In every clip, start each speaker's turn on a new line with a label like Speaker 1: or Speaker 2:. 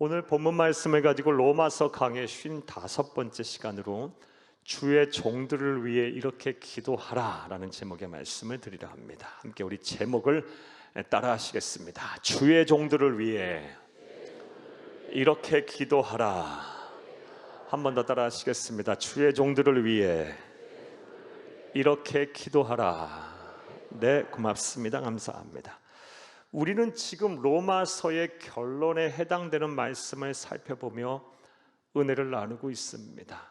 Speaker 1: 오늘 본문 말씀을 가지고 로마서 강의 55번째 시간으로 주의 종들을 위해 이렇게 기도하라 라는 제목의 말씀을 드리려 합니다. 함께 우리 제목을 따라 하시겠습니다. 주의 종들을 위해 이렇게 기도하라. 한 번 더 따라 하시겠습니다. 주의 종들을 위해 이렇게 기도하라. 네, 고맙습니다. 감사합니다. 우리는 지금 로마서의 결론에 해당되는 말씀을 살펴보며 은혜를 나누고 있습니다.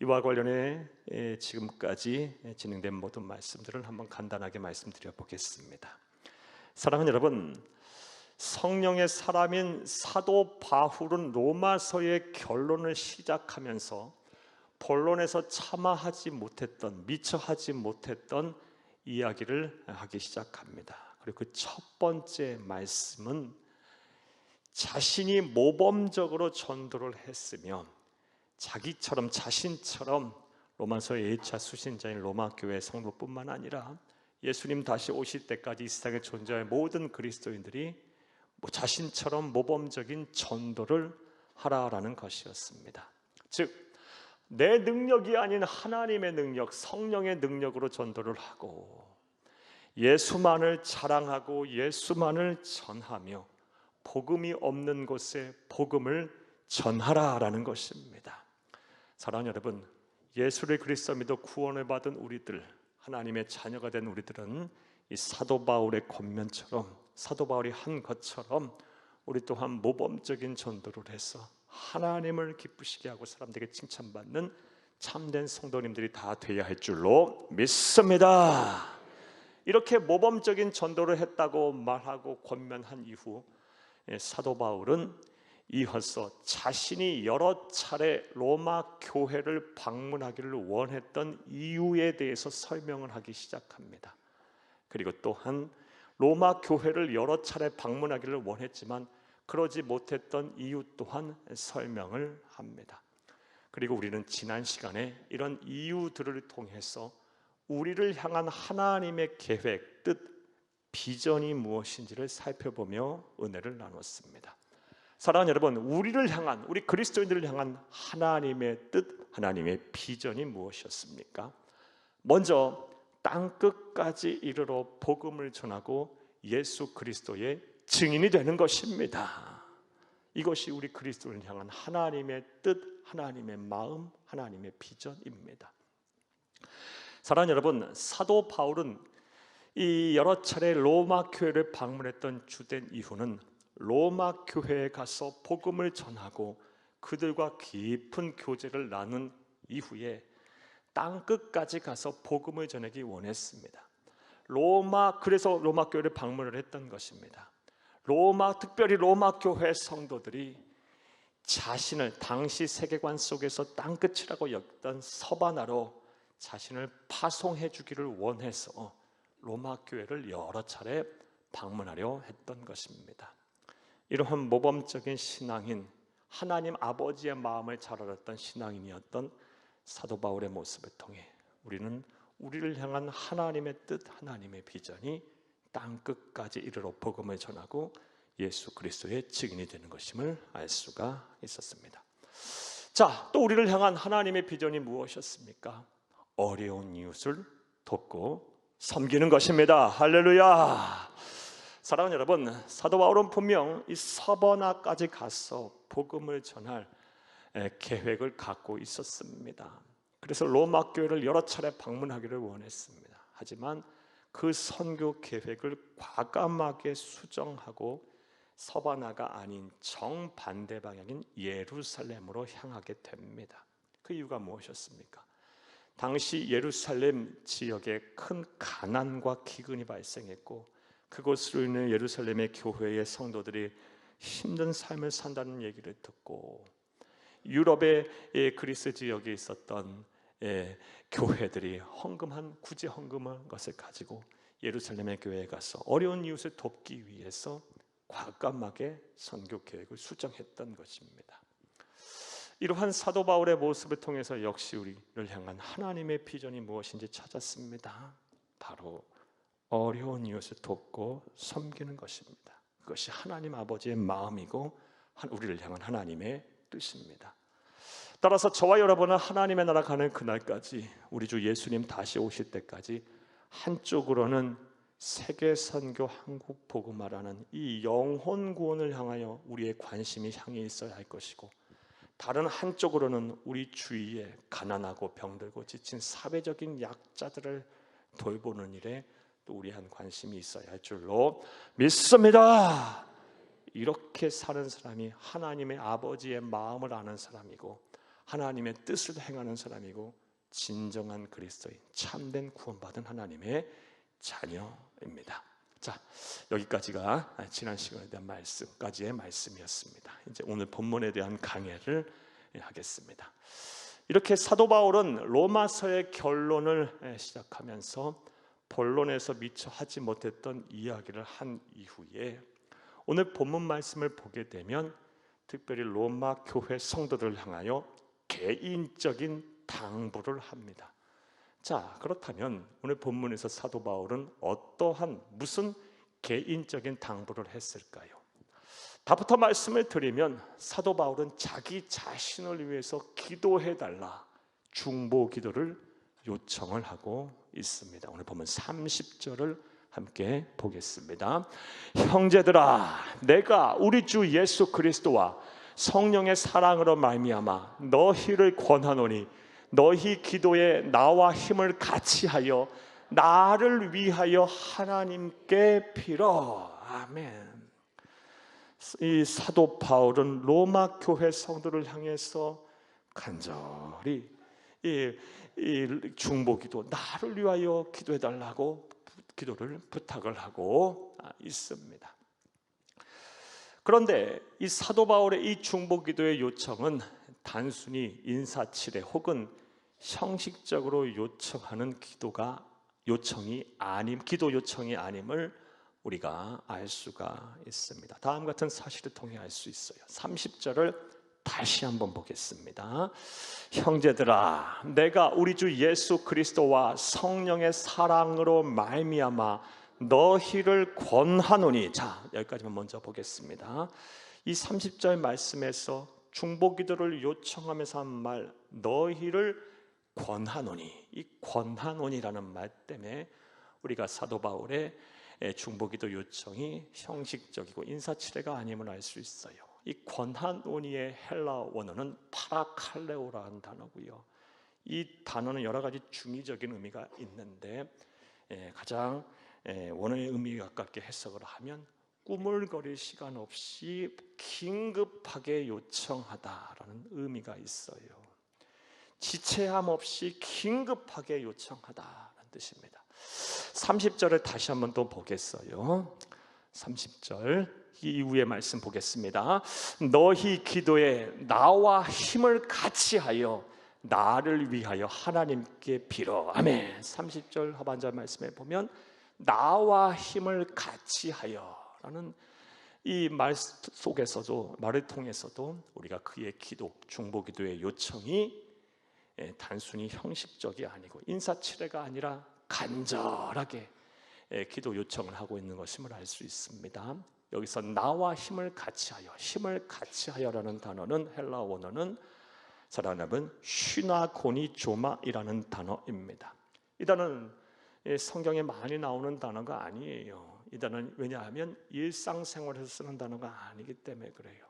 Speaker 1: 이와 관련해 지금까지 진행된 모든 말씀들을 한번 간단하게 말씀드려 보겠습니다. 사랑하는 여러분, 성령의 사람인 사도 바울은 로마서의 결론을 시작하면서 본론에서 차마 하지 못했던, 미처 하지 못했던 이야기를 하기 시작합니다. 그리고 그 첫 번째 말씀은 자신이 모범적으로 전도를 했으며 자신처럼 로마서의 1차 수신자인 로마 교회 성도뿐만 아니라 예수님 다시 오실 때까지 이 세상에 존재할 모든 그리스도인들이 자신처럼 모범적인 전도를 하라라는 것이었습니다. 즉, 내 능력이 아닌 하나님의 능력, 성령의 능력으로 전도를 하고 예수만을 자랑하고 예수만을 전하며 복음이 없는 곳에 복음을 전하라라는 것입니다. 사랑하는 여러분, 예수를 그리스도 믿어 구원을 받은 우리들, 하나님의 자녀가 된 우리들은 이 사도 바울의 권면처럼, 사도 바울이 한 것처럼 우리 또한 모범적인 전도를 해서 하나님을 기쁘시게 하고 사람들에게 칭찬받는 참된 성도님들이 다 되어야 할 줄로 믿습니다. 이렇게 모범적인 전도를 했다고 말하고 권면한 이후 사도 바울은 이어서 자신이 여러 차례 로마 교회를 방문하기를 원했던 이유에 대해서 설명을 하기 시작합니다. 그리고 또한 로마 교회를 여러 차례 방문하기를 원했지만 그러지 못했던 이유 또한 설명을 합니다. 그리고 우리는 지난 시간에 이런 이유들을 통해서 우리를 향한 하나님의 계획, 뜻, 비전이 무엇인지를 살펴보며 은혜를 나눴습니다. 사랑하는 여러분, 우리를 향한, 우리 그리스도인들을 향한 하나님의 뜻, 하나님의 비전이 무엇이었습니까? 먼저 땅끝까지 이르러 복음을 전하고 예수 그리스도의 증인이 되는 것입니다. 이것이 우리 그리스도를 향한 하나님의 뜻, 하나님의 마음, 하나님의 비전입니다. 사랑하는 여러분, 사도 바울은 이 여러 차례 로마 교회를 방문했던 주된 이유는 로마 교회에 가서 복음을 전하고 그들과 깊은 교제를 나눈 이후에 땅끝까지 가서 복음을 전하기 원했습니다. 그래서 로마 교회를 방문을 했던 것입니다. 특별히 로마 교회 성도들이 자신을 당시 세계관 속에서 땅끝이라고 여겼던 서바나로 자신을 파송해 주기를 원해서 로마 교회를 여러 차례 방문하려 했던 것입니다. 이러한 모범적인 신앙인, 하나님 아버지의 마음을 잘 알았던 신앙인이었던 사도 바울의 모습을 통해 우리는 우리를 향한 하나님의 뜻, 하나님의 비전이 땅끝까지 이르러 복음을 전하고 예수 그리스도의 증인이 되는 것임을 알 수가 있었습니다. 자, 또 우리를 향한 하나님의 비전이 무엇이었습니까? 어려운 이웃을 돕고 섬기는 것입니다. 할렐루야. 사랑하는 여러분, 사도 바울은 분명 이 서버나까지 가서 복음을 전할 계획을 갖고 있었습니다. 그래서 로마 교회를 여러 차례 방문하기를 원했습니다. 하지만 그 선교 계획을 과감하게 수정하고 서바나가 아닌 정반대 방향인 예루살렘으로 향하게 됩니다. 그 이유가 무엇이었습니까? 당시 예루살렘 지역에 큰 가난과 기근이 발생했고 그것으로 인해 예루살렘의 교회의 성도들이 힘든 삶을 산다는 얘기를 듣고 유럽의 그리스 지역에 있었던 교회들이 굳이 헌금한 것을 가지고 예루살렘의 교회에 가서 어려운 이웃을 돕기 위해서 과감하게 선교 계획을 수정했던 것입니다. 이러한 사도 바울의 모습을 통해서 역시 우리를 향한 하나님의 비전이 무엇인지 찾았습니다. 바로 어려운 이웃을 돕고 섬기는 것입니다. 그것이 하나님 아버지의 마음이고 우리를 향한 하나님의 뜻입니다. 따라서 저와 여러분은 하나님의 나라 가는 그날까지, 우리 주 예수님 다시 오실 때까지 한쪽으로는 세계 선교 한국 복음화라는 이 영혼 구원을 향하여 우리의 관심이 향해 있어야 할 것이고, 다른 한쪽으로는 우리 주위에 가난하고 병들고 지친 사회적인 약자들을 돌보는 일에 또 우리 한 관심이 있어야 할 줄로 믿습니다. 이렇게 사는 사람이 하나님의 아버지의 마음을 아는 사람이고 하나님의 뜻을 행하는 사람이고 진정한 그리스도인, 참된 구원받은 하나님의 자녀입니다. 자, 여기까지가 지난 시간에 대한 말씀까지의 말씀이었습니다. 이제 오늘 본문에 대한 강해를 하겠습니다. 이렇게 사도 바울은 로마서의 결론을 시작하면서 본론에서 미처 하지 못했던 이야기를 한 이후에 오늘 본문 말씀을 보게 되면 특별히 로마 교회 성도들을 향하여 개인적인 당부를 합니다. 자, 그렇다면 오늘 본문에서 사도 바울은 무슨 개인적인 당부를 했을까요? 답부터 말씀을 드리면 사도 바울은 자기 자신을 위해서 기도해달라 중보 기도를 요청을 하고 있습니다. 오늘 보면 30절을 함께 보겠습니다. 형제들아, 내가 우리 주 예수 그리스도와 성령의 사랑으로 말미암아 너희를 권하노니 너희 기도에 나와 힘을 같이하여 나를 위하여 하나님께 빌어. 아멘. 이 사도 바울은 로마 교회 성도를 향해서 간절히 이 중보기도, 나를 위하여 기도해달라고 기도를 부탁을 하고 있습니다. 그런데 이 사도 바울의 이 중보기도의 요청은 단순히 인사치레 혹은 형식적으로 요청하는 기도 요청이 아님을 우리가 알 수가 있습니다. 다음 같은 사실을 통해 알 수 있어요. 30절을 다시 한번 보겠습니다. 형제들아, 내가 우리 주 예수 그리스도와 성령의 사랑으로 말미암아 너희를 권하노니. 자, 여기까지만 먼저 보겠습니다. 이 30절 말씀에서 중보기도를 요청하면서 한 말, 너희를 권하노니, 이 권하노니라는 말 때문에 우리가 사도 바울의 중보기도 요청이 형식적이고 인사치레가 아님을 알 수 있어요. 이 권하노니의 헬라 원어는 파라칼레오라는 단어고요. 이 단어는 여러 가지 중의적인 의미가 있는데 가장 원어의 의미에 가깝게 해석을 하면 꾸물거릴 시간 없이 긴급하게 요청하다라는 의미가 있어요. 지체함 없이 긴급하게 요청하다라는 뜻입니다. 30절을 다시 한번 또 보겠어요. 30절 이후의 말씀 보겠습니다. 너희 기도에 나와 힘을 같이하여 나를 위하여 하나님께 빌어. 아멘. 30절 하반절 말씀에 보면 나와 힘을 같이하여 라는 이 말 속에서도, 말을 통해서도 우리가 그의 기도, 중보기도의 요청이 단순히 형식적이 아니고 인사치레가 아니라 간절하게 기도 요청을 하고 있는 것임을 알 수 있습니다. 여기서 나와 힘을 같이하여라는 단어는 헬라 원어는 사랑하는 슈나고니조마이라는 단어입니다. 이 단어는 성경에 많이 나오는 단어가 아니에요. 이 단어는 왜냐하면 일상생활에서 쓰는 단어가 아니기 때문에 그래요.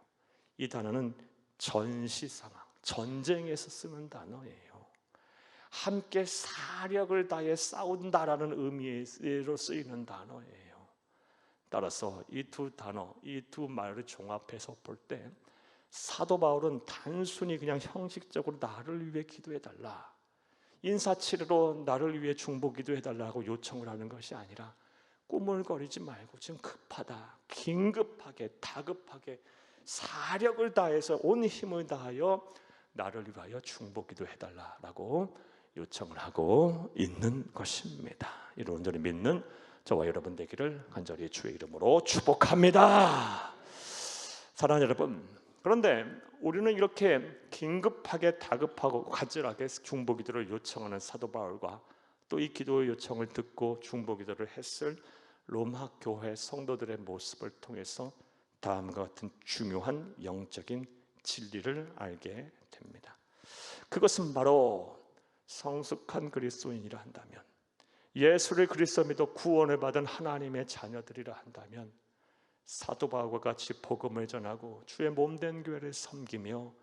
Speaker 1: 이 단어는 전시 상황, 전쟁에서 쓰는 단어예요. 함께 사력을 다해 싸운다라는 의미로 쓰이는 단어예요. 따라서 이 두 단어, 이 두 말을 종합해서 볼 때 사도 바울은 단순히 그냥 형식적으로 나를 위해 기도해달라, 인사치레로 나를 위해 중보 기도해달라고 요청을 하는 것이 아니라 꾸물거리지 말고 지금 급하다, 긴급하게, 다급하게 사력을 다해서 온 힘을 다하여 나를 위하여 중보 기도해달라고 요청을 하고 있는 것입니다. 이를 온전히 믿는 저와 여러분 되기를 간절히 주의 이름으로 축복합니다. 사랑하는 여러분, 그런데 우리는 이렇게 긴급하게 다급하고 간절하게 중보기도를 요청하는 사도 바울과 또 이 기도의 요청을 듣고 중보기도를 했을 로마 교회 성도들의 모습을 통해서 다음과 같은 중요한 영적인 진리를 알게 됩니다. 그것은 바로 성숙한 그리스도인이라 한다면, 예수를 그리스도 믿어 구원을 받은 하나님의 자녀들이라 한다면, 사도 바울과 같이 복음을 전하고 주의 몸된 교회를 섬기며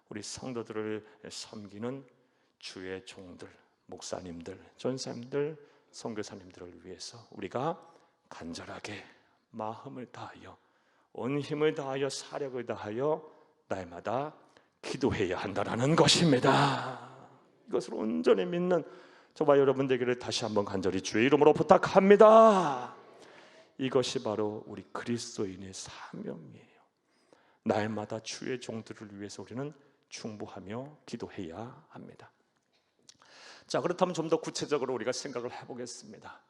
Speaker 1: 우리 성도들을 섬기는 주의 종들, 목사님들, 전사님들, 선교사님들을 위해서 우리가 간절하게 마음을 다하여 온 힘을 다하여 사력을 다하여 날마다 기도해야 한다는 것입니다. 이것을 온전히 믿는 저와 여러분 되기를 다시 한번 간절히 주의 이름으로 부탁합니다. 이것이 바로 우리 그리스도인의 사명이에요. 날마다 주의 종들을 위해서 우리는 중보하며 기도해야 합니다. 자, 그렇다면 좀 더 구체적으로 우리가 생각을 해보겠습니다.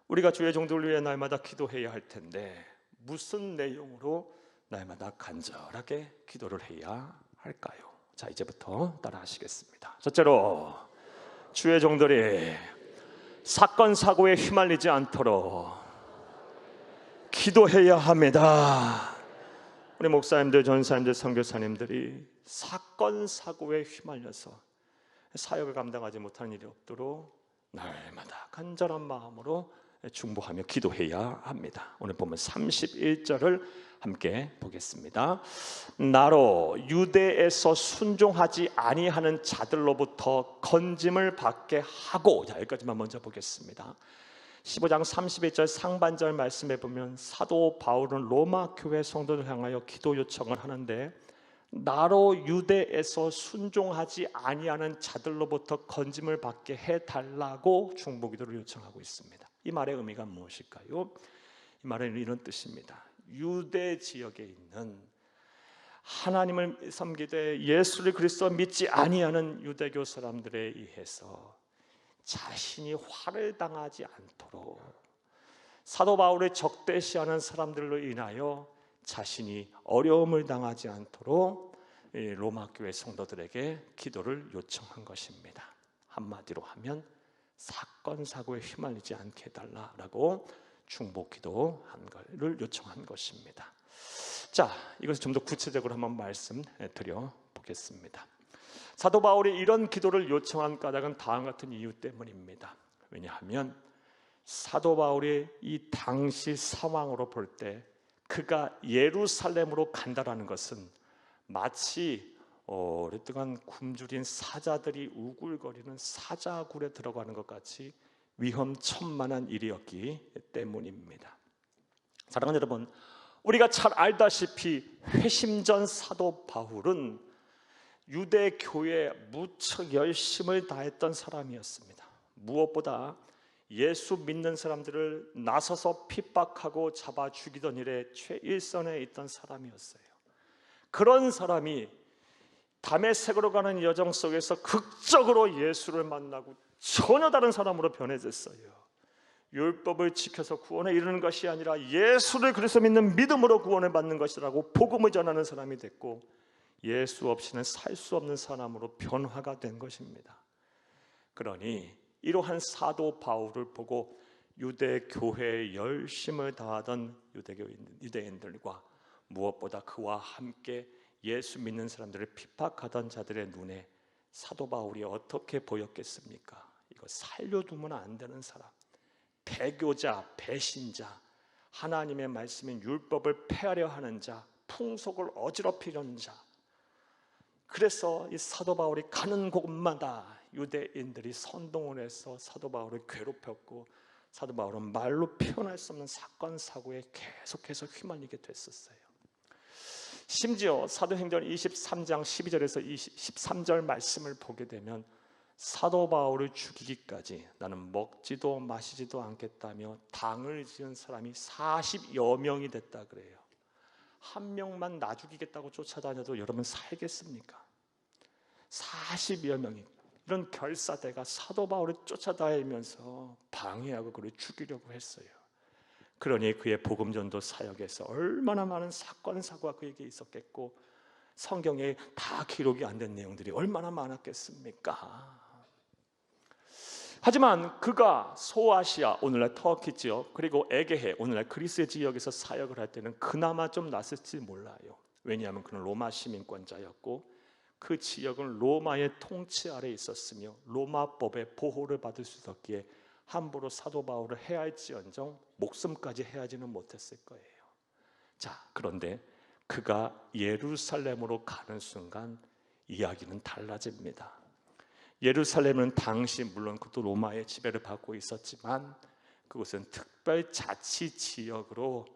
Speaker 1: 우리가 주의 종들을 위해 날마다 기도해야 할 텐데 무슨 내용으로 날마다 간절하게 기도를 해야 할까요? 자, 이제부터 따라 하시겠습니다. 첫째로, 주의 종들이 사건 사고에 휘말리지 않도록 기도해야 합니다. 우리 목사님들, 전사님들, 선교사님들이 사건 사고에 휘말려서 사역을 감당하지 못하는 일이 없도록 날마다 간절한 마음으로 중보하며 기도해야 합니다. 오늘 보면 31절을 함께 보겠습니다. 나로 유대에서 순종하지 아니하는 자들로부터 건짐을 받게 하고, 자, 여기까지만 먼저 보겠습니다. 15장 31절 상반절 말씀에 보면 사도 바울은 로마 교회 성도들 향하여 기도 요청을 하는데, 나로 유대에서 순종하지 아니하는 자들로부터 건짐을 받게 해달라고 중보기도를 요청하고 있습니다. 이 말의 의미가 무엇일까요? 이 말은 이런 뜻입니다. 유대 지역에 있는 하나님을 섬기되 예수를 그리스도 믿지 아니하는 유대교 사람들에 의해서 자신이 화를 당하지 않도록, 사도 바울을 적대시하는 사람들로 인하여 자신이 어려움을 당하지 않도록 로마 교회 성도들에게 기도를 요청한 것입니다. 한마디로 하면 사건 사고에 휘말리지 않게 해달라고 중보 기도한 것을 요청한 것입니다. 자, 이것을 좀 더 구체적으로 한번 말씀드려 보겠습니다. 사도 바울이 이런 기도를 요청한 까닭은 다음과 같은 이유 때문입니다. 왜냐하면 사도 바울이 이 당시 상황으로 볼 때 그가 예루살렘으로 간다라는 것은 마치 오랫동안 굶주린 사자들이 우글거리는 사자굴에 들어가는 것 같이 위험천만한 일이었기 때문입니다. 사랑하는 여러분, 우리가 잘 알다시피 회심전 사도 바울은 유대 교회에 무척 열심을 다했던 사람이었습니다. 무엇보다 예수 믿는 사람들을 나서서 핍박하고 잡아 죽이던 일에 최일선에 있던 사람이었어요. 그런 사람이 다메섹으로 가는 여정 속에서 극적으로 예수를 만나고 전혀 다른 사람으로 변해졌어요. 율법을 지켜서 구원에 이르는 것이 아니라 예수를 그리스도 믿는 믿음으로 구원을 받는 것이라고 복음을 전하는 사람이 됐고, 예수 없이는 살 수 없는 사람으로 변화가 된 것입니다. 그러니 이러한 사도 바울을 보고 유대 교회에 열심을 다하던 유대인들과 무엇보다 그와 함께 예수 믿는 사람들을 핍박하던 자들의 눈에 사도 바울이 어떻게 보였겠습니까? 이거 살려두면 안 되는 사람, 배교자, 배신자, 하나님의 말씀인 율법을 폐하려 하는 자, 풍속을 어지럽히려는 자. 그래서 이 사도 바울이 가는 곳마다 유대인들이 선동을 해서 사도 바울을 괴롭혔고, 사도 바울은 말로 표현할 수 없는 사건 사고에 계속해서 휘말리게 됐었어요. 심지어 사도행전 23장 12절에서 13절 말씀을 보게 되면 사도 바울을 죽이기까지 나는 먹지도 마시지도 않겠다며 당을 지은 사람이 40여 명이 됐다 그래요. 한 명만 나 죽이겠다고 쫓아다녀도 여러분 살겠습니까? 40여 명이, 이런 결사대가 사도 바울을 쫓아다니면서 방해하고 그를 죽이려고 했어요. 그러니 그의 복음전도 사역에서 얼마나 많은 사건 사고가 그에게 있었겠고, 성경에 다 기록이 안 된 내용들이 얼마나 많았겠습니까? 하지만 그가 소아시아, 오늘날 터키 지역, 그리고 에게해, 오늘날 그리스 지역에서 사역을 할 때는 그나마 좀 낫을지 몰라요. 왜냐하면 그는 로마 시민권자였고 그 지역은 로마의 통치 아래에 있었으며 로마법의 보호를 받을 수 있었기에 함부로 사도 바울을 해할지언정 목숨까지 해하지는 못했을 거예요. 자, 그런데 그가 예루살렘으로 가는 순간 이야기는 달라집니다. 예루살렘은 당시 물론 그것도 로마의 지배를 받고 있었지만 그곳은 특별자치 지역으로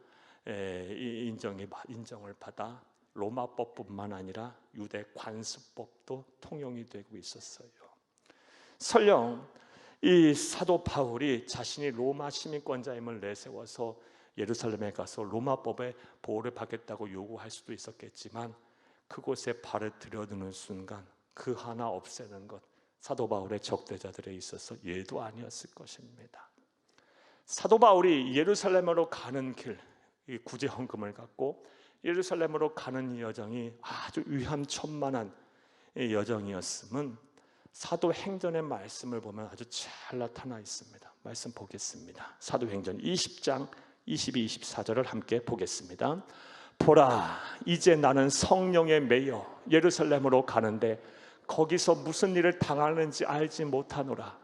Speaker 1: 인정을 받아 로마법뿐만 아니라 유대 관습법도 통용이 되고 있었어요. 설령 이 사도 바울이 자신이 로마 시민권자임을 내세워서 예루살렘에 가서 로마법의 보호를 받겠다고 요구할 수도 있었겠지만 그곳에 발을 들여두는 순간 그 하나 없애는 것, 사도 바울의 적대자들에 있어서 예도 아니었을 것입니다. 사도 바울이 예루살렘으로 가는 길, 이 구제헌금을 갖고 예루살렘으로 가는 이 여정이 아주 위험천만한 여정이었음은 사도행전의 말씀을 보면 아주 잘 나타나 있습니다. 말씀 보겠습니다. 사도행전 20장 22, 24절을 함께 보겠습니다. 보라, 이제 나는 성령에 매여 예루살렘으로 가는데 거기서 무슨 일을 당하는지 알지 못하노라.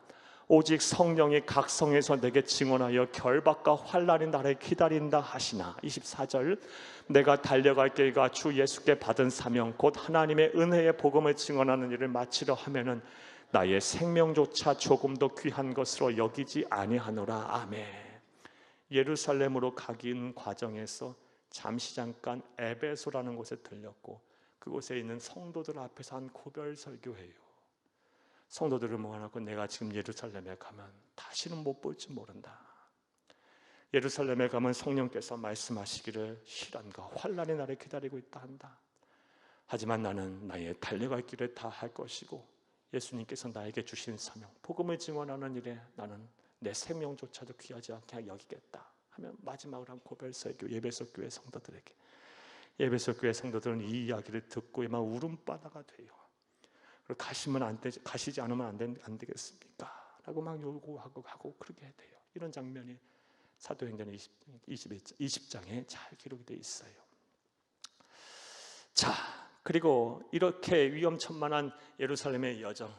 Speaker 1: 오직 성령이 각 성에서 내게 증언하여 결박과 환난의 날을 기다린다 하시나. 24절, 내가 달려갈 길과 주 예수께 받은 사명 곧 하나님의 은혜의 복음을 증언하는 일을 마치려 하면은 나의 생명조차 조금도 귀한 것으로 여기지 아니하노라. 아멘. 예루살렘으로 가긴 과정에서 잠시 잠깐 에베소라는 곳에 들렸고 그곳에 있는 성도들 앞에서 한 고별 설교예요. 성도들을 모아놓고 내가 지금 예루살렘에 가면 다시는 못 볼지 모른다. 예루살렘에 가면 성령께서 말씀하시기를 시련과 환난의 날을 기다리고 있다 한다. 하지만 나는 나의 달려갈 길을 다 할 것이고 예수님께서 나에게 주신 사명, 복음을 증언하는 일에 나는 내 생명조차도 귀하지 않게 여기겠다 하면 마지막으로 한 고별 설교, 예배소 교회 성도들에게. 예배소 교회 성도들은 이 이야기를 듣고 막 울음바다가 돼요. 가시지 않으면 안 되겠습니까? 라고 막 요구하고 그렇게 돼요. 이런 장면이 사도행전 20장에 잘 기록이 되어 있어요. 자, 그리고 이렇게 위험천만한 예루살렘의 여정,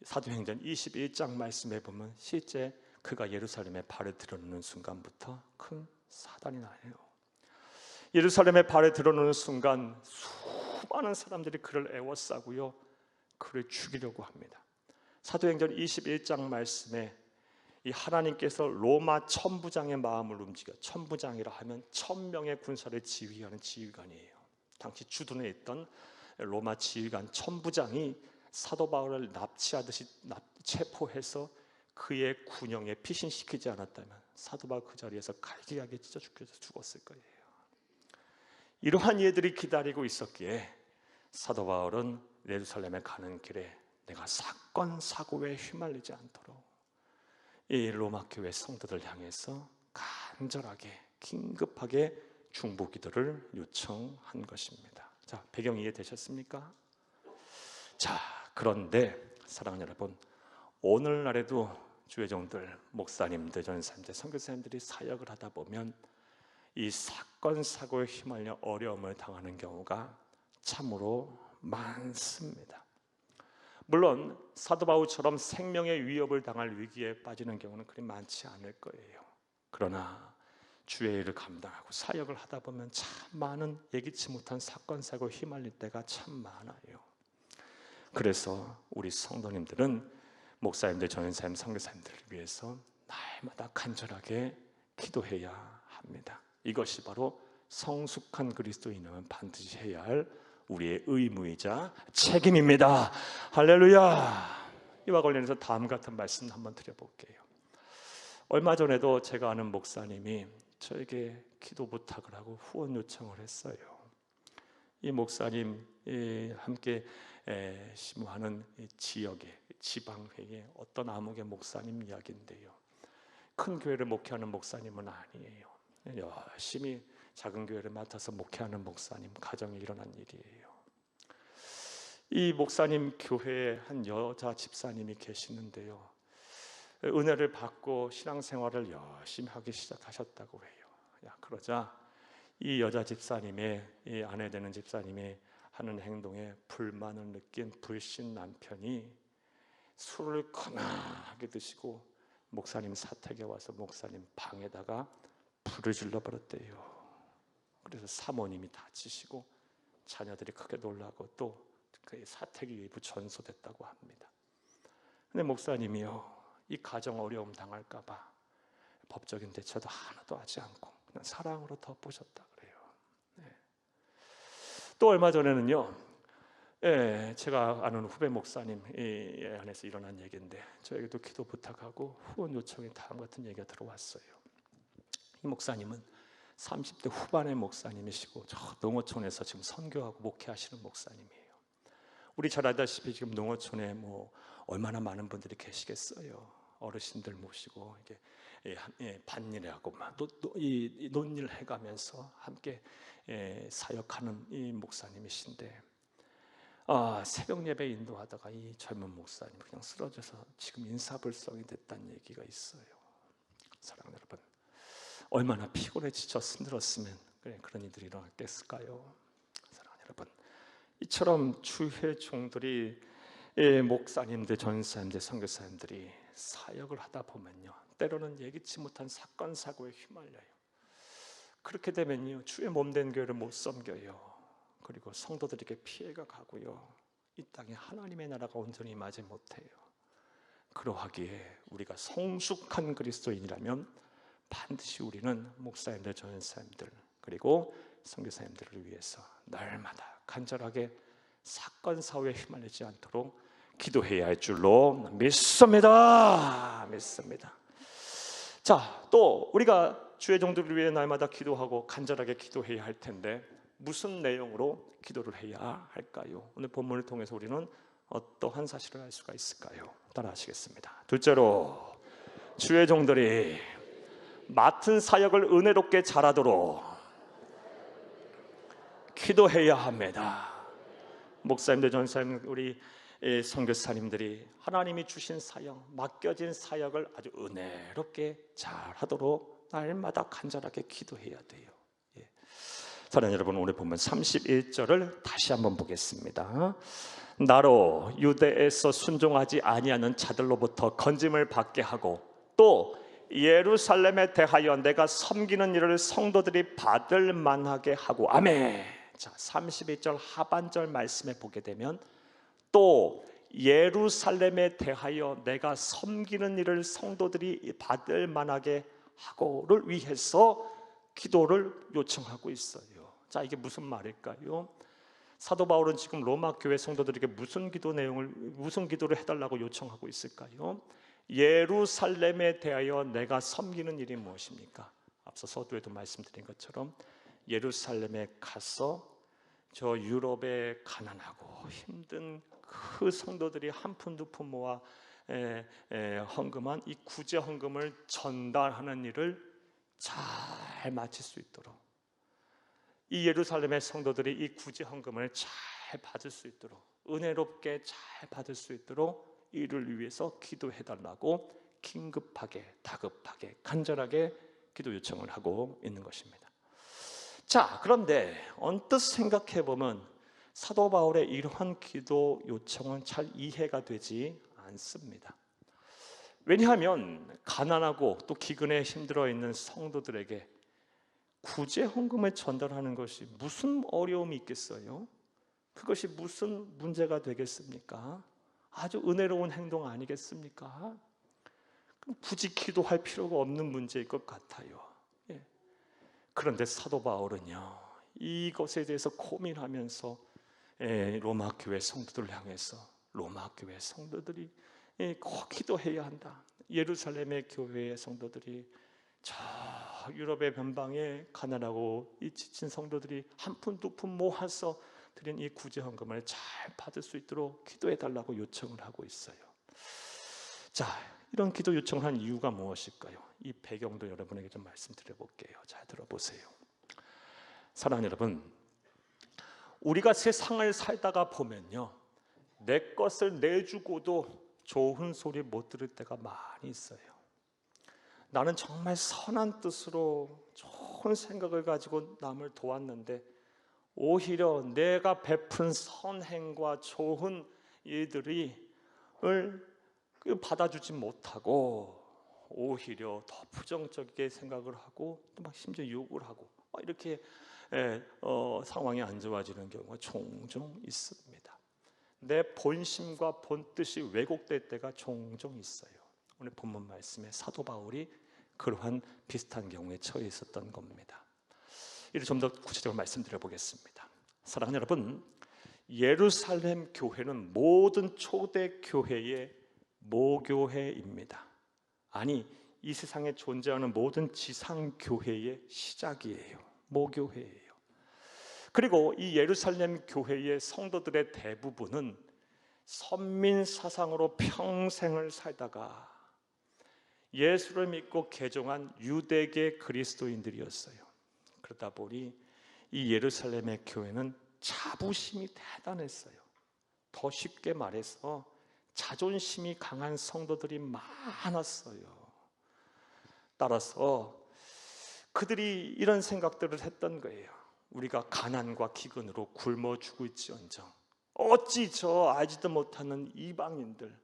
Speaker 1: 사도행전 21장 말씀에 보면 실제 그가 예루살렘에 발을 들여놓는 순간부터 큰 사단이 나요. 예루살렘에 발을 들여놓는 순간 수많은 사람들이 그를 애워싸고요, 그를 죽이려고 합니다. 사도행전 21장 말씀에 이 하나님께서 로마 천부장의 마음을 움직여, 천부장이라 하면 1000명의 군사를 지휘하는 지휘관이에요. 당시 주둔에 있던 로마 지휘관 천부장이 사도 바울을 납치하듯이 체포해서 그의 군영에 피신시키지 않았다면 사도 바울 그 자리에서 갈기하게 찢어 죽었을 거예요. 이러한 이들이 기다리고 있었기에 사도 바울은 예루살렘에 가는 길에 내가 사건 사고에 휘말리지 않도록 이 로마 교회 성도들 향해서 간절하게 긴급하게 중보 기도를 요청한 것입니다. 자, 배경 이해되셨습니까? 자, 그런데 사랑하는 여러분, 오늘날에도 주의 종들, 목사님들, 전사님들, 선교사님들이 사역을 하다 보면 이 사건 사고에 휘말려 어려움을 당하는 경우가 참으로 많습니다. 물론 사도 바울처럼 생명의 위협을 당할 위기에 빠지는 경우는 그리 많지 않을 거예요. 그러나 주의 일을 감당하고 사역을 하다 보면 참 많은 예기치 못한 사건 사고에 휘말릴 때가 참 많아요. 그래서 우리 성도님들은 목사님들, 전사님, 선교사님들을 위해서 날마다 간절하게 기도해야 합니다. 이것이 바로 성숙한 그리스도인은 반드시 해야 할 우리의 의무이자 책임입니다. 할렐루야. 이와 관련해서 다음 같은 말씀 한번 드려볼게요. 얼마 전에도 제가 아는 목사님이 저에게 기도 부탁을 하고 후원 요청을 했어요. 이 목사님 함께 심호하는 지역의 지방회의 어떤 암흑의 목사님 이야기인데요, 큰 교회를 목회하는 목사님은 아니에요. 열심히 작은 교회를 맡아서 목회하는 목사님 가정에 일어난 일이에요. 이 목사님 교회에 한 여자 집사님이 계시는데요, 은혜를 받고 신앙생활을 열심히 하기 시작하셨다고 해요. 그러자 이 여자 집사님의, 이 아내 되는 집사님의 하는 행동에 불만을 느낀 불신 남편이 술을 거나하게 드시고 목사님 사택에 와서 목사님 방에다가 불을 질러버렸대요. 그래서 사모님이 다치시고 자녀들이 크게 놀라고 또 그 사택이 일부 전소됐다고 합니다. 근데 목사님이요, 이 가정 어려움 당할까 봐 법적인 대처도 하나도 하지 않고 그냥 사랑으로 덮으셨다 그래요. 네. 또 얼마 전에는요, 제가 아는 후배 목사님 안에서 일어난 얘기인데 저에게도 기도 부탁하고 후원 요청이 다음 같은 얘기가 들어왔어요. 이 목사님은 30대 후반의 목사님이시고 저 농어촌에서 지금 선교하고 목회하시는 목사님이에요. 우리 잘 알다시피 지금 농어촌에 뭐 얼마나 많은 분들이 계시겠어요. 어르신들 모시고 이게 밭일하고 막 논일 해가면서 함께 사역하는 이 목사님이신데, 새벽 예배 인도하다가 이 젊은 목사님 그냥 쓰러져서 지금 인사불성이 됐다는 얘기가 있어요. 사랑하는 여러분, 얼마나 피곤해 지쳐 힘들었으면 그런 일들이 일어났겠을까요? 사랑하는 여러분, 이처럼 주의 종들이, 목사님들, 전사님들, 선교사님들이 사역을 하다 보면요, 때로는 예기치 못한 사건 사고에 휘말려요. 그렇게 되면요, 주의 몸된 교회를 못 섬겨요. 그리고 성도들에게 피해가 가고요, 이 땅에 하나님의 나라가 온전히 임하지 못해요. 그러하기에 우리가 성숙한 그리스도인이라면 반드시 우리는 목사님들, 전사님들, 그리고 선교사님들을 위해서 날마다 간절하게 사건 사고에 휘말리지 않도록 기도해야 할 줄로 믿습니다. 자, 또 우리가 주의 종들을 위해 날마다 기도하고 간절하게 기도해야 할 텐데 무슨 내용으로 기도를 해야 할까요? 오늘 본문을 통해서 우리는 어떠한 사실을 알 수가 있을까요? 따라하시겠습니다. 둘째로, 주의 종들이 맡은 사역을 은혜롭게 잘하도록 기도해야 합니다. 목사님들, 전사님, 우리 선교사님들이 하나님이 주신 사역, 맡겨진 사역을 아주 은혜롭게 잘하도록 날마다 간절하게 기도해야 돼요. 사랑하는 여러분, 오늘 보면 31절을 다시 한번 보겠습니다. 나로 유대에서 순종하지 아니하는 자들로부터 건짐을 받게 하고 또 예루살렘에 대하여 내가 섬기는 일을 성도들이 받을 만하게 하고. 아멘. 자, 31절 하반절 말씀에 보게 되면 또 예루살렘에 대하여 내가 섬기는 일을 성도들이 받을 만하게 하고를 위해서 기도를 요청하고 있어요. 자, 이게 무슨 말일까요? 사도 바울은 지금 로마 교회 성도들에게 무슨 기도를 해달라고 요청하고 있을까요? 예루살렘에 대하여 내가 섬기는 일이 무엇입니까? 앞서 서두에도 말씀드린 것처럼 예루살렘에 가서 저 유럽의 가난하고 힘든 그 성도들이 한 푼 두 푼 모아 헌금한 이 구제 헌금을 전달하는 일을 잘 마칠 수 있도록, 이 예루살렘의 성도들이 이 구제 헌금을 잘 받을 수 있도록, 은혜롭게 잘 받을 수 있도록 이를 위해서 기도해달라고 긴급하게, 다급하게, 간절하게 기도 요청을 하고 있는 것입니다. 자, 그런데 언뜻 생각해보면 사도 바울의 이러한 기도 요청은 잘 이해가 되지 않습니다. 왜냐하면 가난하고 또 기근에 힘들어 있는 성도들에게 구제 헌금을 전달하는 것이 무슨 어려움이 있겠어요? 그것이 무슨 문제가 되겠습니까? 아주 은혜로운 행동 아니겠습니까? 그럼 굳이 기도할 필요가 없는 문제일 것 같아요. 그런데 사도 바울은요, 이것에 대해서 고민하면서 로마 교회 성도들을 향해서 로마 교회 성도들이 꼭 기도해야 한다. 예루살렘의 교회의 성도들이 저 유럽의 변방에 가난하고 이 지친 성도들이 한 푼 두 푼 모아서 드린 이 구제 헌금을 잘 받을 수 있도록 기도해 달라고 요청을 하고 있어요. 자, 이런 기도 요청을 한 이유가 무엇일까요? 이 배경도 여러분에게 좀 말씀드려 볼게요. 잘 들어보세요. 사랑하는 여러분, 우리가 세상을 살다가 보면요, 내 것을 내주고도 좋은 소리 못 들을 때가 많이 있어요. 나는 정말 선한 뜻으로 좋은 생각을 가지고 남을 도왔는데 오히려 내가 베푼 선행과 좋은 일들을 받아주지 못하고 오히려 더 부정적이게 생각을 하고 또 막 심지어 욕을 하고 이렇게 상황이 안 좋아지는 경우가 종종 있습니다. 내 본심과 본뜻이 왜곡될 때가 종종 있어요. 오늘 본문 말씀에 사도 바울이 그러한 비슷한 경우에 처해 있었던 겁니다. 이를 좀 더 구체적으로 말씀드려 보겠습니다. 사랑하는 여러분, 예루살렘 교회는 모든 초대 교회의 모교회입니다. 아니, 이 세상에 존재하는 모든 지상 교회의 시작이에요. 모교회예요. 그리고 이 예루살렘 교회의 성도들의 대부분은 선민 사상으로 평생을 살다가 예수를 믿고 개종한 유대계 그리스도인들이었어요. 그러다 보니 이 예루살렘의 교회는 자부심이 대단했어요. 더 쉽게 말해서 자존심이 강한 성도들이 많았어요. 따라서 그들이 이런 생각들을 했던 거예요. 우리가 가난과 기근으로 굶어 죽고 있지언정 어찌 저 알지도 못하는 이방인들,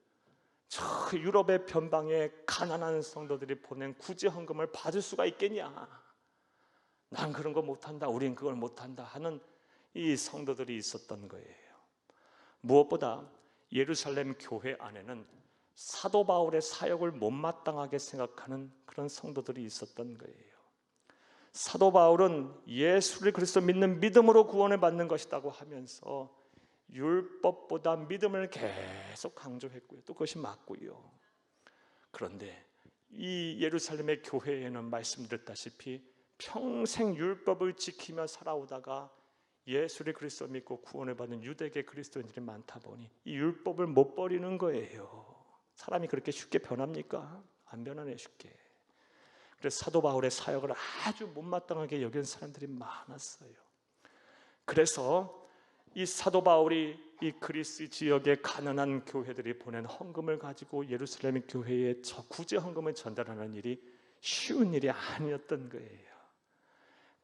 Speaker 1: 저 유럽의 변방에 가난한 성도들이 보낸 구제 헌금을 받을 수가 있겠냐? 난 그런 거 못한다, 우린 그걸 못한다 하는 이 성도들이 있었던 거예요. 무엇보다 예루살렘 교회 안에는 사도 바울의 사역을 못마땅하게 생각하는 그런 성도들이 있었던 거예요. 사도 바울은 예수를 그리스도 믿는 믿음으로 구원을 받는 것이라고 하면서 율법보다 믿음을 계속 강조했고요. 또 그것이 맞고요. 그런데 이 예루살렘의 교회에는 말씀드렸다시피 평생 율법을 지키며 살아오다가 예수를 그리스도 믿고 구원을 받는 유대계 그리스도인들이 많다 보니 이 율법을 못 버리는 거예요. 사람이 그렇게 쉽게 변합니까? 안 변하네, 쉽게. 그래서 사도 바울의 사역을 아주 못마땅하게 여긴 사람들이 많았어요. 그래서 이 사도 바울이 이 그리스 지역의 가난한 교회들이 보낸 헌금을 가지고 예루살렘 교회에 구제 헌금을 전달하는 일이 쉬운 일이 아니었던 거예요.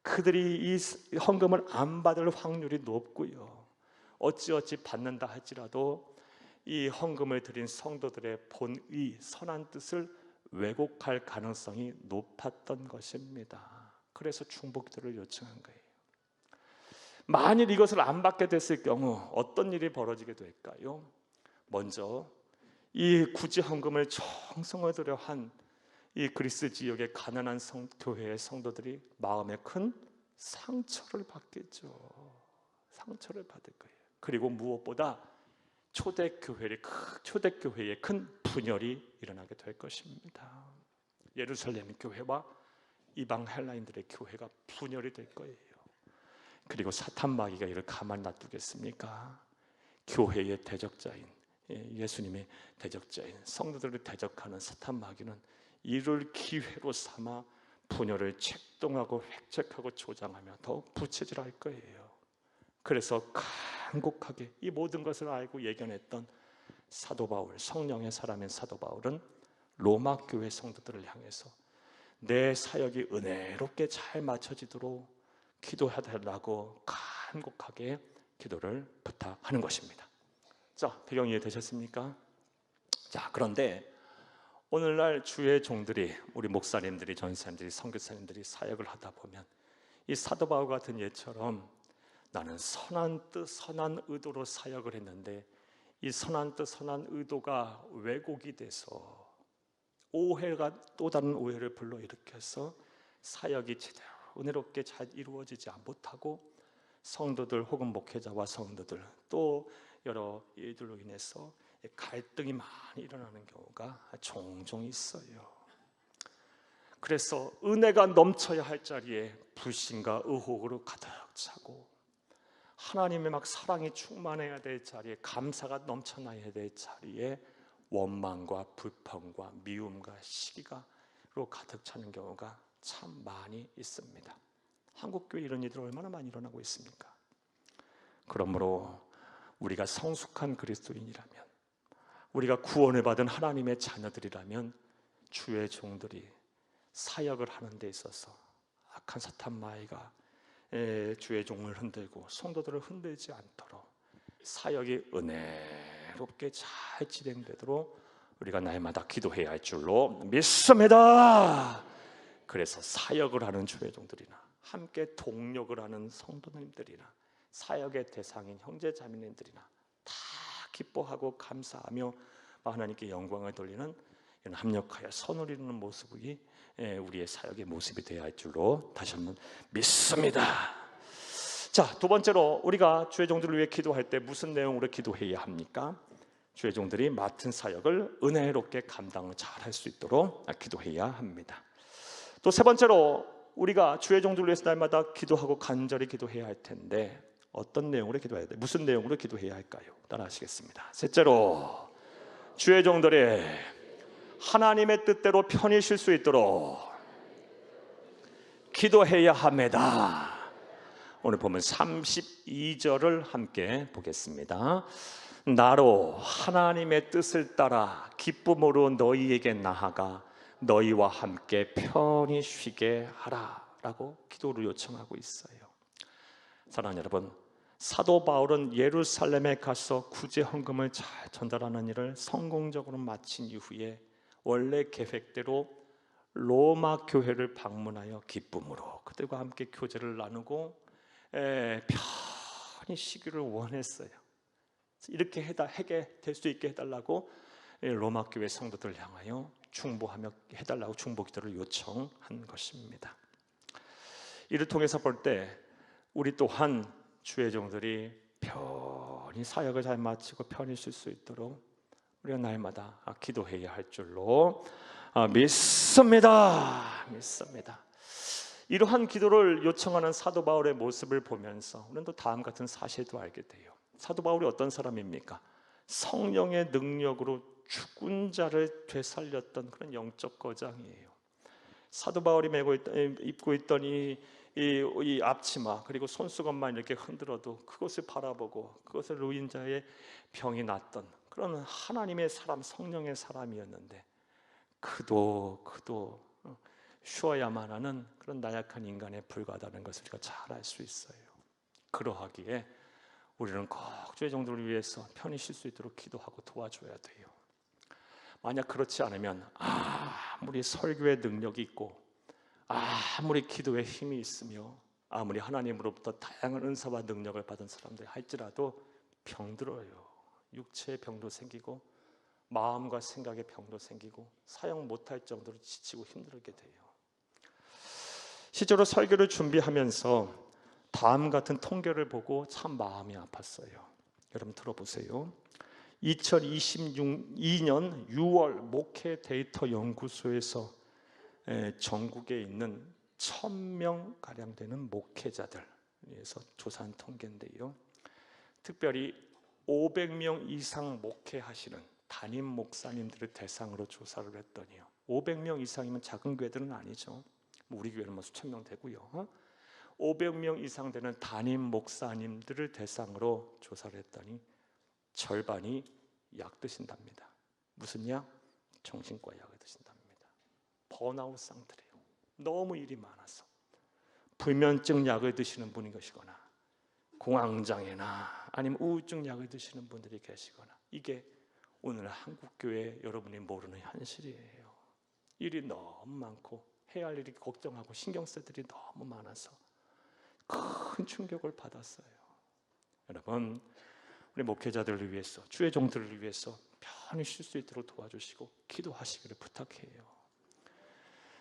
Speaker 1: 그들이 이 헌금을 안 받을 확률이 높고요. 어찌어찌 받는다 할지라도 이 헌금을 드린 성도들의 본의, 선한 뜻을 왜곡할 가능성이 높았던 것입니다. 그래서 중보기도를 요청한 거예요. 만일 이것을 안 받게 됐을 경우 어떤 일이 벌어지게 될까요? 먼저 이 구제 헌금을 정성을 들여 한 이 그리스 지역의 가난한 교회의 성도들이 마음에 큰 상처를 받겠죠. 상처를 받을 거예요. 그리고 무엇보다 초대교회에 큰 분열이 일어나게 될 것입니다. 예루살렘 교회와 이방 헬라인들의 교회가 분열이 될 거예요. 그리고 사탄 마귀가 이를 가만 놔두겠습니까? 교회의 대적자인, 예수님의 대적자인 성도들을 대적하는 사탄 마귀는 이를 기회로 삼아 분열을 책동하고 획책하고 조장하며 더 부채질할 거예요. 그래서 간곡하게 이 모든 것을 알고 예견했던 사도 바울, 성령의 사람인 사도 바울은 로마 교회 성도들을 향해서 내 사역이 은혜롭게 잘 맞춰지도록 기도해달라고 간곡하게 기도를 부탁하는 것입니다. 자, 배경 이해되셨습니까? 자, 그런데 오늘날 주의 종들이, 우리 목사님들이, 전사님들이, 선교사님들이 사역을 하다 보면 이 사도 바울 같은 예처럼 나는 선한 뜻, 선한 의도로 사역을 했는데 이 선한 뜻, 선한 의도가 왜곡이 돼서 오해가 또 다른 오해를 불러일으켜서 사역이 제대로 은혜롭게 잘 이루어지지 못하고 성도들 혹은 목회자와 성도들 또 여러 일들로 인해서 갈등이 많이 일어나는 경우가 종종 있어요. 그래서 은혜가 넘쳐야 할 자리에 불신과 의혹으로 가득 차고 하나님의 막 사랑이 충만해야 될 자리에 감사가 넘쳐나야 될 자리에 원망과 불평과 미움과 시기가로 가득 차는 경우가 참 많이 있습니다. 한국교회 이런 일들 얼마나 많이 일어나고 있습니까? 그러므로 우리가 성숙한 그리스도인이라면 우리가 구원을 받은 하나님의 자녀들이라면 주의 종들이 사역을 하는 데 있어서 악한 사탄 마귀가 주의 종을 흔들고 성도들을 흔들지 않도록 사역이 은혜롭게 잘 진행되도록 우리가 날마다 기도해야 할 줄로 믿습니다. 그래서 사역을 하는 주의 종들이나 함께 동력을 하는 성도님들이나 사역의 대상인 형제자매님들이나 다 기뻐하고 감사하며 하나님께 영광을 돌리는 이런 합력하여 선을 이루는 모습이 우리의 사역의 모습이 되어야 할 줄로 다시 한번 믿습니다. 자, 두 번째로 우리가 주의 종들을 위해 기도할 때 무슨 내용으로 기도해야 합니까? 주의 종들이 맡은 사역을 은혜롭게 감당을 잘 할 수 있도록 기도해야 합니다. 또 세 번째로 우리가 주의 종들을 위해서 날마다 기도하고 간절히 기도해야 할 텐데 어떤 내용으로 기도해야 돼? 무슨 내용으로 기도해야 할까요? 따라하시겠습니다. 셋째로 주의 종들이 하나님의 뜻대로 편히 쉴 수 있도록 기도해야 합니다. 오늘 보면 32절을 함께 보겠습니다. 나로 하나님의 뜻을 따라 기쁨으로 너희에게 나아가 너희와 함께 편히 쉬게 하라 라고 기도를 요청하고 있어요. 사랑하는 여러분, 사도 바울은 예루살렘에 가서 구제 헌금을 잘 전달하는 일을 성공적으로 마친 이후에 원래 계획대로 로마 교회를 방문하여 기쁨으로 그들과 함께 교제를 나누고 편히 쉬기를 원했어요. 이렇게 하게 될 수 있게 해달라고 로마 교회 성도들을 향하여 중보하며 해달라고 중보 기도를 요청한 것입니다. 이를 통해서 볼 때 우리 또한 주의 종들이 편히 사역을 잘 마치고 편히 쉴 수 있도록 우리가 날마다 기도해야 할 줄로 믿습니다. 이러한 기도를 요청하는 사도 바울의 모습을 보면서 우리는 또 다음 같은 사실도 알게 돼요. 사도 바울이 어떤 사람입니까? 성령의 능력으로 죽은 자를 되살렸던 그런 영적 거장이에요. 사도 바울이 입고 있던 이 앞치마 그리고 손수건만 이렇게 흔들어도 그것을 바라보고 그것을 누인 자의 병이 낫던 그런 하나님의 사람, 성령의 사람이었는데 그도 쉬어야만 하는 그런 나약한 인간에 불과하다는 것을 우리가 잘 알 수 있어요. 그러하기에 우리는 꼭 주의 종들을 위해서 편히 쉴 수 있도록 기도하고 도와줘야 돼요. 만약 그렇지 않으면 아무리 설교의 능력이 있고 아무리 기도에 힘이 있으며 아무리 하나님으로부터 다양한 은사와 능력을 받은 사람들 할지라도 병들어요. 육체의 병도 생기고 마음과 생각의 병도 생기고 사역 못할 정도로 지치고 힘들게 돼요. 실제로 설교를 준비하면서 다음 같은 통계를 보고 참 마음이 아팠어요. 여러분 들어보세요. 2022년 6월 목회 데이터 연구소에서 전국에 있는 1000명 가량 되는 목회자들에서 조사한 통계인데요. 특별히 500명 이상 목회하시는 담임 목사님들을 대상으로 조사를 했더니요. 500명 이상이면 작은 교회들은 아니죠. 우리 교회는 수천 명 되고요. 500명 이상 되는 담임 목사님들을 대상으로 조사를 했더니 절반이 약 드신답니다. 무슨 약? 정신과 약을 드신답니다. 번아웃 상태래요. 너무 일이 많아서 불면증 약을 드시는 분이 계시거나 공황장애나 아니면 우울증 약을 드시는 분들이 계시거나 이게 오늘 한국교회 여러분이 모르는 현실이에요. 일이 너무 많고 해야 할 일이 걱정하고 신경 쓸 일이 너무 많아서 큰 충격을 받았어요. 여러분 우리 목회자들을 위해서 주의 종들을 위해서 편히 쉴 수 있도록 도와주시고 기도하시기를 부탁해요.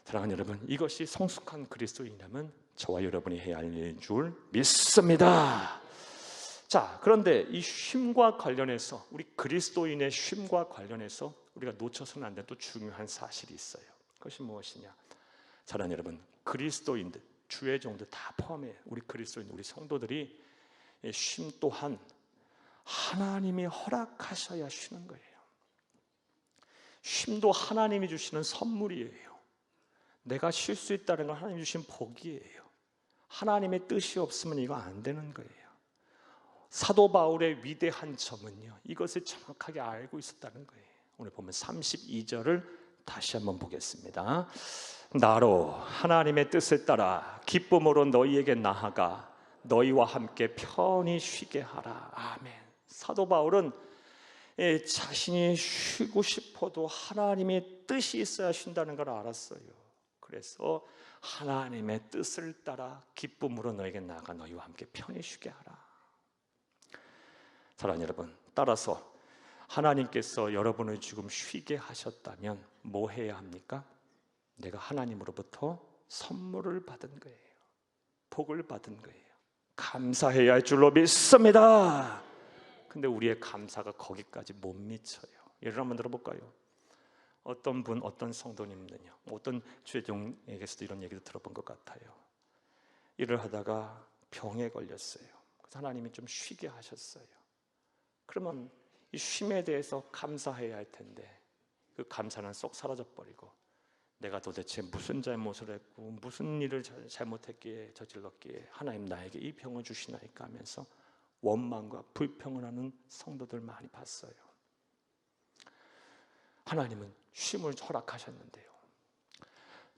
Speaker 1: 사랑하는 여러분, 이것이 성숙한 그리스도인이라면 저와 여러분이 해야 할 일인 줄 믿습니다. 자, 그런데 이 쉼과 관련해서 우리 그리스도인의 쉼과 관련해서 우리가 놓쳐서는 안 되는 또 중요한 사실이 있어요. 그것이 무엇이냐? 사랑하는 여러분, 그리스도인들, 주의 종들 다 포함해 우리 그리스도인, 우리 성도들이 쉼 또한 하나님이 허락하셔야 쉬는 거예요. 쉼도 하나님이 주시는 선물이에요. 내가 쉴 수 있다는 건 하나님이 주신 복이에요. 하나님의 뜻이 없으면 이거 안 되는 거예요. 사도 바울의 위대한 점은요, 이것을 정확하게 알고 있었다는 거예요. 오늘 보면 32절을 다시 한번 보겠습니다. 나로 하나님의 뜻을 따라 기쁨으로 너희에게 나아가 너희와 함께 편히 쉬게 하라. 아멘. 사도 바울은 자신이 쉬고 싶어도 하나님의 뜻이 있어야 쉰다는 걸 알았어요. 그래서 하나님의 뜻을 따라 기쁨으로 너에게 나아가 너희와 함께 편히 쉬게 하라. 사랑하는 여러분, 따라서 하나님께서 여러분을 지금 쉬게 하셨다면 뭐 해야 합니까? 내가 하나님으로부터 선물을 받은 거예요. 복을 받은 거예요. 감사해야 할 줄로 믿습니다. 근데 우리의 감사가 거기까지 못 미쳐요. 예를 한번 들어볼까요? 어떤 분, 어떤 성도님은요, 어떤 주의종에게서도 이런 얘기도 들어본 것 같아요. 일을 하다가 병에 걸렸어요. 그래서 하나님이 좀 쉬게 하셨어요. 그러면 이 쉼에 대해서 감사해야 할 텐데 그 감사는 쏙 사라져버리고 내가 도대체 무슨 잘못을 했고 무슨 일을 잘못했기에 저질렀기에 하나님 나에게 이 병을 주시나이까 하면서 원망과 불평을 하는 성도들 많이 봤어요. 하나님은 쉼을 허락하셨는데요,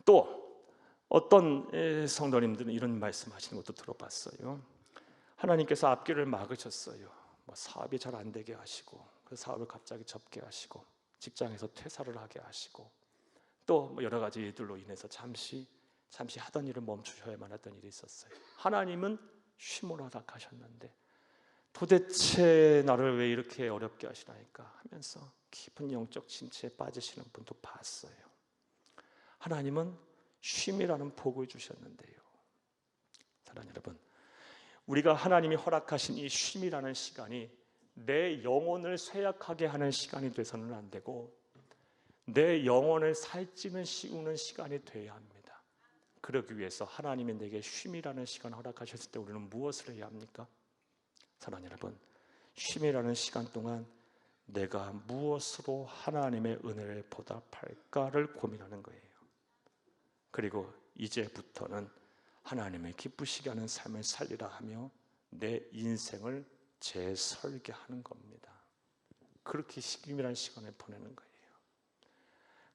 Speaker 1: 또 어떤 성도님들은 이런 말씀하시는 것도 들어봤어요. 하나님께서 앞길을 막으셨어요. 사업이 잘 안 되게 하시고 그 사업을 갑자기 접게 하시고 직장에서 퇴사를 하게 하시고 또 여러 가지 일들로 인해서 잠시 하던 일을 멈추셔야만 했던 일이 있었어요. 하나님은 쉼을 허락하셨는데 도대체 나를 왜 이렇게 어렵게 하시나이까 하면서 깊은 영적 침체에 빠지시는 분도 봤어요. 하나님은 쉼이라는 복을 주셨는데요, 사랑하는 여러분, 우리가 하나님이 허락하신 이 쉼이라는 시간이 내 영혼을 쇠약하게 하는 시간이 돼서는 안 되고 내 영혼을 살찌는 씌우는 시간이 돼야 합니다. 그러기 위해서 하나님이 내게 쉼이라는 시간을 허락하셨을 때 우리는 무엇을 해야 합니까? 사랑하는 여러분, 쉼이라는 시간 동안 내가 무엇으로 하나님의 은혜를 보답할까를 고민하는 거예요. 그리고 이제부터는 하나님의 기쁘시게 하는 삶을 살리라 하며 내 인생을 재설계하는 겁니다. 그렇게 쉼이라는 시간을 보내는 거예요.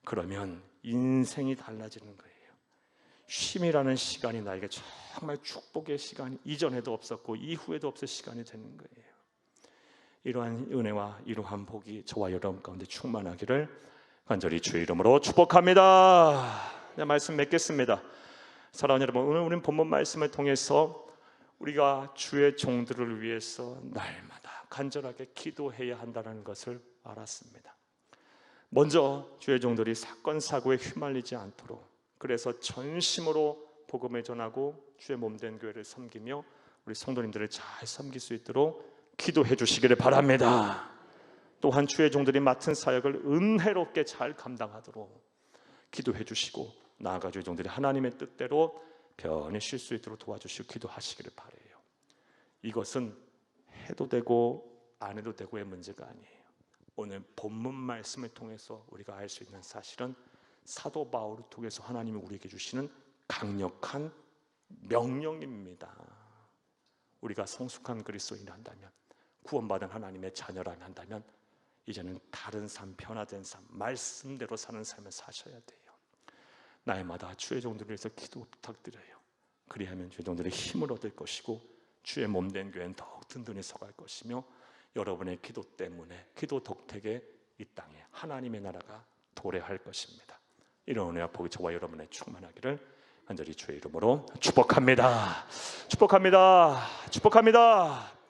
Speaker 1: 그러면 인생이 달라지는 거예요. 쉼이라는 시간이 나에게 정말 축복의 시간이 이전에도 없었고 이후에도 없을 시간이 되는 거예요. 이러한 은혜와 이러한 복이 저와 여러분 가운데 충만하기를 간절히 주의 이름으로 축복합니다. 네, 말씀 맺겠습니다. 사랑하는 여러분, 오늘 우리는 본문 말씀을 통해서 우리가 주의 종들을 위해서 날마다 간절하게 기도해야 한다는 것을 알았습니다. 먼저 주의 종들이 사건 사고에 휘말리지 않도록, 그래서 전심으로 복음을 전하고 주의 몸된 교회를 섬기며 우리 성도님들을 잘 섬길 수 있도록 기도해 주시기를 바랍니다. 또한 주의 종들이 맡은 사역을 은혜롭게 잘 감당하도록 기도해 주시고, 나아가 주의 종들이 하나님의 뜻대로 편히 쉴 수 있도록 도와주시고 기도하시기를 바라요. 이것은 해도 되고 안 해도 되고의 문제가 아니에요. 오늘 본문 말씀을 통해서 우리가 알 수 있는 사실은 사도 바울을 통해서 하나님이 우리에게 주시는 강력한 명령입니다. 우리가 성숙한 그리스도인이 한다면, 구원받은 하나님의 자녀라면 한다면 이제는 다른 삶, 변화된 삶, 말씀대로 사는 삶을 사셔야 돼요. 날마다 주의 종들을 위해서 기도 부탁드려요. 그리하면 주의 종들이 힘을 얻을 것이고 주의 몸된 교회는 더욱 든든히 서갈 것이며 여러분의 기도 때문에, 기도 덕택에 이 땅에 하나님의 나라가 도래할 것입니다. 이런 은혜와 복이 저와 여러분의 충만하기를 간절히 주의 이름으로 축복합니다. 축복합니다. 축복합니다.